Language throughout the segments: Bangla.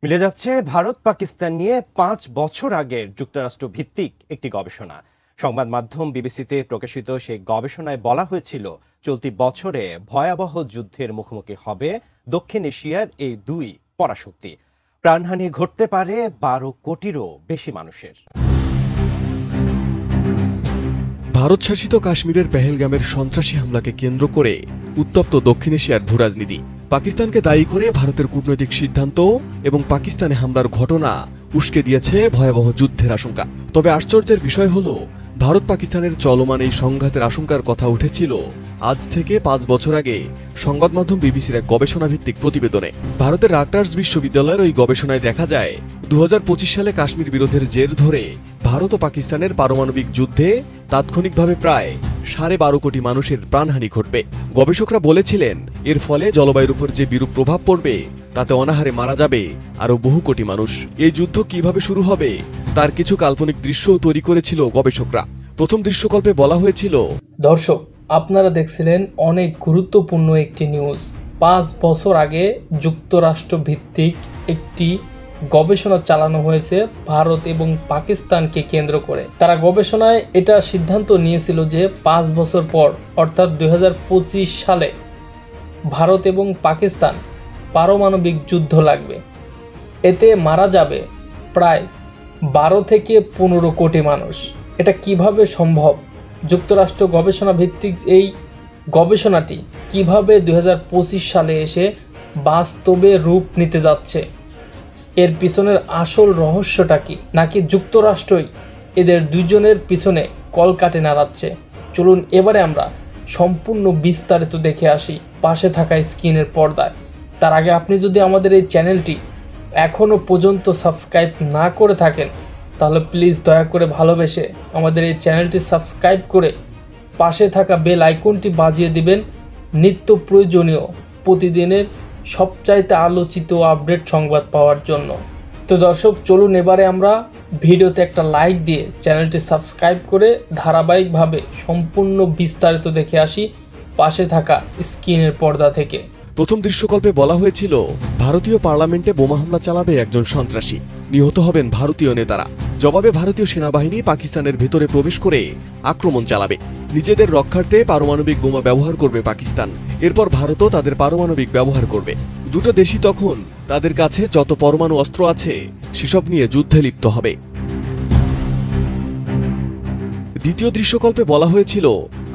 মিলে যাচ্ছে ভারত পাকিস্তান নিয়ে ৫ বছর আগের যুক্তরাষ্ট্র ভিত্তিক একটি গবেষণা। সংবাদ মাধ্যম বিবিসিতে প্রকাশিত সেই গবেষণায় বলা হয়েছিল, চলতি বছরে ভয়াবহ যুদ্ধের মুখোমুখি হবে দক্ষিণ এশিয়ার এই দুই পরাশক্তি। প্রাণহানি ঘটতে পারে ১২ কোটিরও বেশি মানুষের। ভারত শাসিত কাশ্মীরের পেহেলগামের সন্ত্রাসী হামলাকে কেন্দ্র করে উত্তপ্ত দক্ষিণ এশিয়ার ভূরাজনীতি। পাকিস্তানকে দায়ী করে ভারতের কূটনৈতিক সিদ্ধান্ত এবং পাকিস্তানে হামলার ঘটনা উস্কে দিয়েছে ভয়াবহ যুদ্ধের আশঙ্কা। তবে আশ্চর্যের বিষয় হল, ভারত পাকিস্তানের চলমান এই সংঘাতের আশঙ্কার কথা উঠেছিল আজ থেকে ৫ বছর আগে সংবাদ মাধ্যম বিবিসির এক গবেষণা ভিত্তিক প্রতিবেদনে। ভারতের রাটার্স বিশ্ববিদ্যালয়ের ওই গবেষণায় দেখা যায়, ২০২৫ সালে কাশ্মীর বিরোধের জের ধরে ভারত ও পাকিস্তানের পারমাণবিক যুদ্ধে তাৎক্ষণিকভাবে প্রায় ১২.৫ কোটি মানুষের প্রাণহানি ঘটবে। গবেষকরা বলেছিলেন, এর ফলে জলবায়ুর উপর যে বিরূপ প্রভাব পড়বে তাতে অনাহারে মারা যাবে আরও বহু কোটি মানুষ। এই যুদ্ধ কিভাবে শুরু হবে তার কিছু কাল্পনিক দৃশ্যও তৈরি করেছিল গবেষকরা। প্রথম দৃশ্যকল্পে বলা হয়েছিল, দর্শক, আপনারা দেখছিলেন অনেক গুরুত্বপূর্ণ একটি নিউজ। ৫ বছর আগে যুক্তরাষ্ট্র ভিত্তিক একটি গবেষণা চালানো হয়েছে ভারত এবং পাকিস্তানকে কেন্দ্র করে। তারা গবেষণায় এটা সিদ্ধান্ত নিয়েছিল যে ৫ বছর পর অর্থাৎ ২০২৫ সালে ভারত এবং পাকিস্তান পারমাণবিক যুদ্ধ লাগবে। এতে মারা যাবে প্রায় ১২ থেকে ১৫ কোটি মানুষ। এটা কিভাবে সম্ভব? যুক্তরাষ্ট্র গবেষণা ভিত্তিক এই গবেষণাটি কিভাবে ২০২৫ সালে এসে বাস্তবে রূপ নিতে যাচ্ছে? এর পিছনের আসল রহস্যটা কি? নাকি যুক্তরাষ্ট্রই এদের দুইজনের পিছনে কলকাঠি নাড়াচ্ছে? চলুন এবারে আমরা সম্পূর্ণ বিস্তারিত দেখে আসি পাশে থাকা স্ক্রিনের পর্দায়। তার আগে আপনি যদি আমাদের এই চ্যানেলটি এখনও পর্যন্ত সাবস্ক্রাইব না করে থাকেন, তাহলে প্লিজ দয়া করে ভালোবেসে আমাদের এই চ্যানেলটি সাবস্ক্রাইব করে পাশে থাকা বেল আইকনটি বাজিয়ে দিবেন নিত্য প্রয়োজনীয় প্রতিদিনের সবচাইতে আলোচিত আপডেট সংবাদ পাওয়ার জন্য। তো দর্শক, চলুন এবারে আমরা ভিডিওতে একটা লাইক দিয়ে চ্যানেলটি সাবস্ক্রাইব করে ধারাবাহিকভাবে সম্পূর্ণ বিস্তারিত দেখে আসি পাশে থাকা স্ক্রিনের পর্দা থেকে। প্রথম দৃশ্যকল্পে বলা হয়েছিল, ভারতীয় পার্লামেন্টে বোমা হামলা চালাবে একজন সন্ত্রাসী, নিহত হবেন ভারতীয় নেতারা। জবাবে ভারতীয় সেনাবাহিনী পাকিস্তানের ভেতরে প্রবেশ করে আক্রমণ চালাবে। নিজেদের রক্ষার্থে পারমাণবিক বোমা ব্যবহার করবে পাকিস্তান। এরপর ভারতও তাদের পারমাণবিক ব্যবহার করবে। দুটো দেশই তখন তাদের কাছে যত পরমাণু অস্ত্র আছে সেসব নিয়ে যুদ্ধে লিপ্ত হবে। দ্বিতীয় দৃশ্যকল্পে বলা হয়েছিল,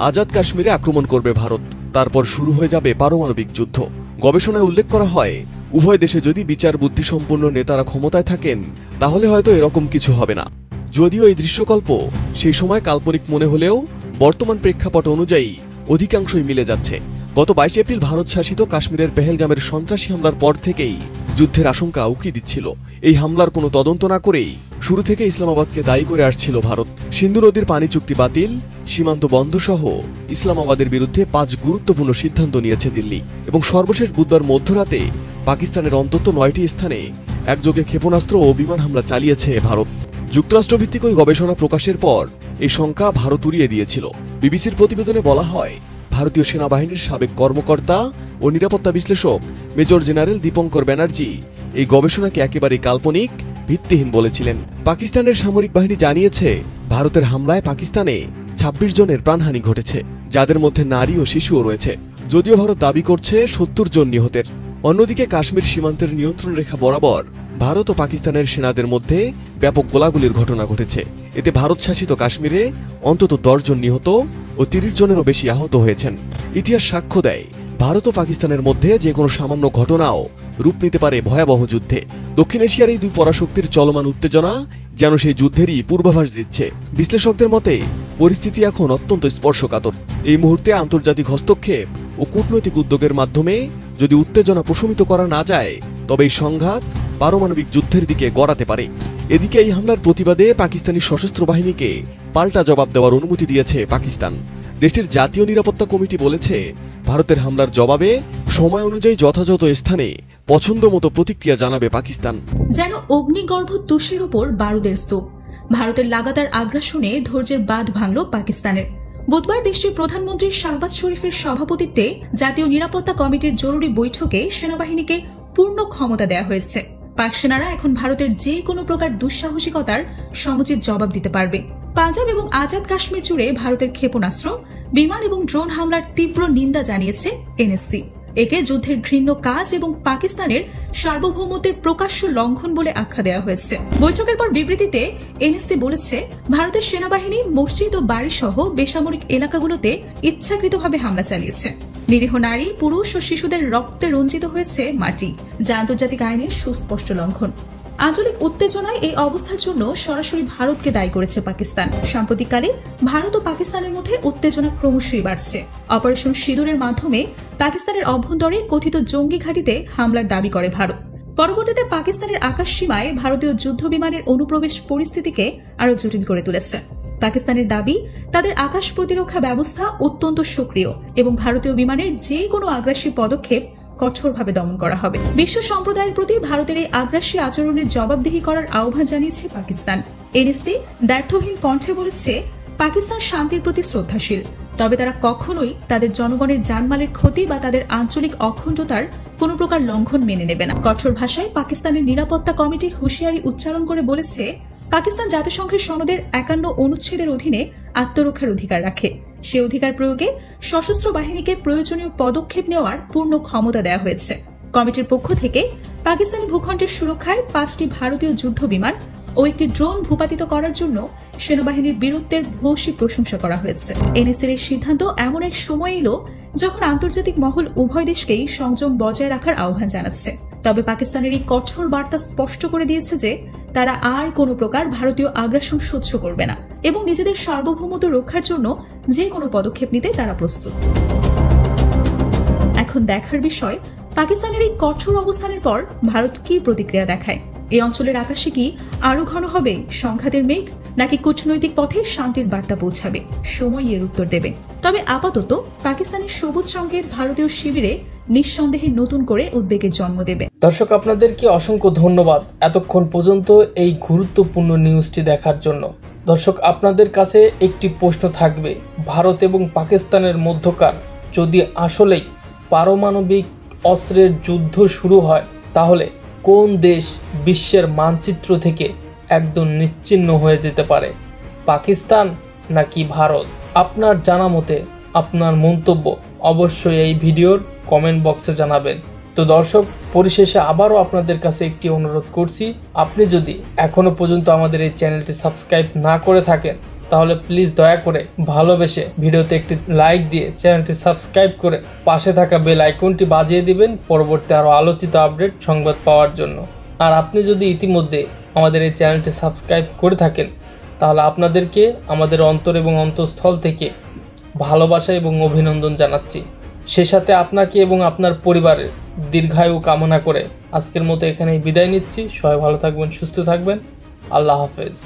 আজাদ কাশ্মীরে আক্রমণ করবে ভারত, তারপর শুরু হয়ে যাবে পারমাণবিক যুদ্ধ। গবেষণায় উল্লেখ করা হয়, উভয় দেশে যদি বিচার বুদ্ধিসম্পন্ন নেতারা ক্ষমতায় থাকেন তাহলে হয়তো এরকম কিছু হবে না। যদিও এই দৃশ্যকল্প সেই সময় কাল্পনিক মনে হলেও বর্তমান প্রেক্ষাপট অনুযায়ী অধিকাংশই মিলে যাচ্ছে। গত ২২ এপ্রিল ভারত শাসিত কাশ্মীরের পেহেলগামের সন্ত্রাসী হামলার পর থেকেই যুদ্ধের আশঙ্কা উকি দিচ্ছিল। এই হামলার কোনো তদন্ত না করেই শুরু থেকে ইসলামাবাদকে দায়ী করে আসছিল ভারত। সিন্ধু নদীর পানি চুক্তি বাতিল, সীমান্ত বন্ধ সহ ইসলামাবাদের বিরুদ্ধে ৫ গুরুত্বপূর্ণ সিদ্ধান্ত নিয়েছে দিল্লি। এবং সর্বশেষ বুধবার মধ্যরাতে পাকিস্তানের অন্তত ৯টি স্থানে একযোগে ক্ষেপণাস্ত্র ও বিমান হামলা চালিয়েছে ভারত। যুক্তরাষ্ট্রভিত্তিক ওই গবেষণা প্রকাশের পর এই সংখ্যা ভারত উড়িয়ে দিয়েছিল। বিবিসির প্রতিবেদনে বলা হয়, ভারতীয় সেনাবাহিনীর সাবেক কর্মকর্তা ও নিরাপত্তা বিশ্লেষক মেজর জেনারেল দীপঙ্কর ব্যানার্জি এই গবেষণাকে একেবারে কাল্পনিক, ভিত্তিহীন বলেছিলেন। পাকিস্তানের সামরিক বাহিনী জানিয়েছে, ভারতের হামলায় পাকিস্তানে ২৬ জনের প্রাণহানি ঘটেছে, যাদের মধ্যে নারী ও শিশুও রয়েছে। যদিও ভারত দাবি করছে ৭০ জন নিহতের। অন্যদিকে কাশ্মীর সীমান্তের নিয়ন্ত্রণ রেখা বরাবর ভারত ও পাকিস্তানের সেনাদের মধ্যে ব্যাপক গোলাগুলির ঘটনা ঘটেছে। এতে ভারত শাসিত কাশ্মীরে অন্তত ১০ জন নিহত ও ৩০ জনেরও বেশি আহত হয়েছেন। ইতিহাস সাক্ষ্য দেয়, ভারত ও পাকিস্তানের মধ্যে যে কোনো সামান্য ঘটনাও রূপ নিতে পারে ভয়াবহ যুদ্ধে। দক্ষিণ এশিয়ার এই দুই পরাশক্তির চলমান উত্তেজনা যেন সেই যুদ্ধেরই পূর্বাভাস দিচ্ছে। বিশ্লেষকদের মতে পরিস্থিতি এখন অত্যন্ত স্পর্শকাতর। এই মুহূর্তে আন্তর্জাতিক হস্তক্ষেপ ও কূটনৈতিক উদ্যোগের মাধ্যমে যদি উত্তেজনা প্রশমিত করা না যায়, তবে এই সংঘাত পারমাণবিক যুদ্ধের দিকে গড়াতে পারে। এদিকে এই হামলার প্রতিবাদে পাকিস্তানি সশস্ত্র বাহিনীকে পাল্টা জবাব দেওয়ার অনুমতি দিয়েছে পাকিস্তান। দেশটির জাতীয় নিরাপত্তা কমিটি বলেছে, ভারতের হামলার জবাবে সময় অনুযায়ী যথাযথ স্থানে পছন্দ মতো প্রতিক্রিয়া জানাবে পাকিস্তান। যেন অগ্নিগর্ভ তুষের উপর বারুদের স্তূপ। ভারতের লাগাতার আগ্রাসনে ধৈর্যের বাঁধ ভাঙল পাকিস্তানের। বুধবার দেশটির প্রধানমন্ত্রী শাহবাজ শরীফের সভাপতিত্বে জাতীয় নিরাপত্তা কমিটির জরুরি বৈঠকে সেনাবাহিনীকে পূর্ণ ক্ষমতা দেওয়া হয়েছে। পাক সেনারা এখন ভারতের যে কোনো প্রকার দুঃসাহসিকতার সমুচিত জবাব দিতে পারবে। পাঞ্জাব এবং আজাদ কাশ্মীর জুড়ে ভারতের ক্ষেপণাস্ত্র, বিমান এবং ড্রোন হামলার তীব্র নিন্দা জানিয়েছে এনএসসি। একে যুদ্ধের ঘৃণ্য কাজ এবং পাকিস্তানের সার্বভৌমত্বের প্রকাশ্য লঙ্ঘন বলে আখ্যা দেওয়া হয়েছে। বৈঠকের পর বিবৃতিতে এনএসসি বলেছে, ভারতের সেনাবাহিনী মসজিদ ও বাড়ি সহ বেসামরিক এলাকাগুলোতে ইচ্ছাকৃতভাবে হামলা চালিয়েছে। নিরীহ নারী, পুরুষ ও শিশুদের রক্তে রঞ্জিত হয়েছে মাটি, যা আন্তর্জাতিক আইনের সুস্পষ্ট লঙ্ঘন। আঞ্চলিক উত্তেজনায় এই অবস্থার জন্য সরাসরি ভারতকে দায়ী করেছে পাকিস্তান। সাম্প্রতিককালে ভারত ও পাকিস্তানের মধ্যে উত্তেজনা ক্রমশই বাড়ছে। অপারেশন সিঁদুরের মাধ্যমে পাকিস্তানের অভ্যন্তরে কথিত জঙ্গি ঘাঁটিতে হামলার দাবি করে ভারত। পরবর্তীতে পাকিস্তানের আকাশ সীমায় ভারতীয় যুদ্ধ বিমানের অনুপ্রবেশ পরিস্থিতিকে আরও জটিল করে তুলেছে। পাকিস্তানের দাবি, তাদের আকাশ প্রতিরক্ষা ব্যবস্থা অত্যন্ত সক্রিয় এবং ভারতীয় বিমানের যে কোনো আগ্রাসী পদক্ষেপ কঠোরভাবে দমন করা হবে। বিশ্ব সম্প্রদায়ের প্রতি ভারতের এই আগ্রাসী আচরণের জবাবদিহি করার আহ্বান জানিয়েছে পাকিস্তান। এনএসসি দ্ব্যর্থহীন কণ্ঠে বলেছে, পাকিস্তান শান্তির প্রতি শ্রদ্ধাশীল, তবে তারা কখনোই তাদের জনগণের জানমালের ক্ষতি বা তাদের আঞ্চলিক অখণ্ডতার কোনো প্রকার লঙ্ঘন মেনে নেবে না। কঠোর ভাষায় পাকিস্তানের নিরাপত্তা কমিটি হুঁশিয়ারি উচ্চারণ করে বলেছে, পাকিস্তান জাতিসংঘের সনদের 51 অনুচ্ছেদের অধীনে আত্মরক্ষার অধিকার রাখে। সে অধিকার প্রয়োগে সশস্ত্র বাহিনীকে প্রয়োজনীয় পদক্ষেপ নেওয়ার পূর্ণ ক্ষমতা দেওয়া হয়েছে। কমিটির পক্ষ থেকে পাকিস্তানি ভূখণ্ডের সুরক্ষায় 5টি ভারতীয় যুদ্ধ বিমান ও একটি ড্রোন ভূপাতিত করার জন্য সেনাবাহিনীর বীরত্বের ভূয়সী প্রশংসা করা হয়েছে। এনএসসির এই সিদ্ধান্ত এমন এক সময় এলো যখন আন্তর্জাতিক মহল উভয় দেশকেই সংযম বজায় রাখার আহ্বান জানাচ্ছে। তবে পাকিস্তানের এই কঠোর বার্তা স্পষ্ট করে দিয়েছে যে তারা আর কোনো প্রকার ভারতীয় আগ্রাসন সহ্য করবে না এবং নিজেদের সার্বভৌমত্ব রক্ষার জন্য যে কোনো পদক্ষেপ নিতে তারা প্রস্তুত। এখন দেখার বিষয়, পাকিস্তানের এই কঠোর অবস্থানের পর ভারত কি প্রতিক্রিয়া দেখায়। এই অঞ্চলের আকাশে কি আরো ঘন হবে সংঘাতের মেঘ, নাকি কূটনৈতিক পথে শান্তির বার্তা পৌঁছাবে? সময় এর উত্তর দেবে। তবে আপাতত পাকিস্তানের সবুজ সংকেত ভারতীয় শিবিরে নিঃসন্দেহে নতুন করে উদ্বেগের জন্ম দেবে। দর্শক, আপনাদেরকে অসংখ্য ধন্যবাদ এতক্ষণ পর্যন্ত এই গুরুত্বপূর্ণ নিউজটি দেখার জন্য। দর্শক, আপনাদের কাছে একটি প্রশ্ন থাকবে, ভারত এবং পাকিস্তানের মধ্যকার যদি আসলেই পারমাণবিক অস্ত্রের যুদ্ধ শুরু হয়, তাহলে কোন দেশ বিশ্বের মানচিত্র থেকে একদম নিশ্চিহ্ন হয়ে যেতে পারে, পাকিস্তান নাকি ভারত? আপনার জানা মতে আপনার মন্তব্য অবশ্যই এই ভিডিওর কমেন্ট বক্সে জানাবেন। তো দর্শক, পরিশেষে আবারও আপনাদের কাছে একটি অনুরোধ করছি, আপনি যদি এখনো পর্যন্ত আমাদের এই চ্যানেলটি সাবস্ক্রাইব না করে থাকেন, তাহলে প্লিজ দয়া করে ভালোবেসে ভিডিওতে একটি লাইক দিয়ে চ্যানেলটি সাবস্ক্রাইব করে পাশে থাকা বেল আইকনটি বাজিয়ে দিবেন পরবর্তী আরও আলোচিত আপডেট সংবাদ পাওয়ার জন্য। আর আপনি যদি ইতিমধ্যে আমাদের এই চ্যানেলটি সাবস্ক্রাইব করে থাকেন, তাহলে আপনাদেরকে আমাদের অন্তর এবং অন্তঃস্থল থেকে ভালোবাসা এবং অভিনন্দন জানাচ্ছি। সে সাথে আপনাকে এবং আপনার পরিবারের দীর্ঘায়ু কামনা করে আজকের মতো এখানেই বিদায় নিচ্ছি। সবাই ভালো থাকবেন, সুস্থ থাকবেন। আল্লাহ হাফেজ।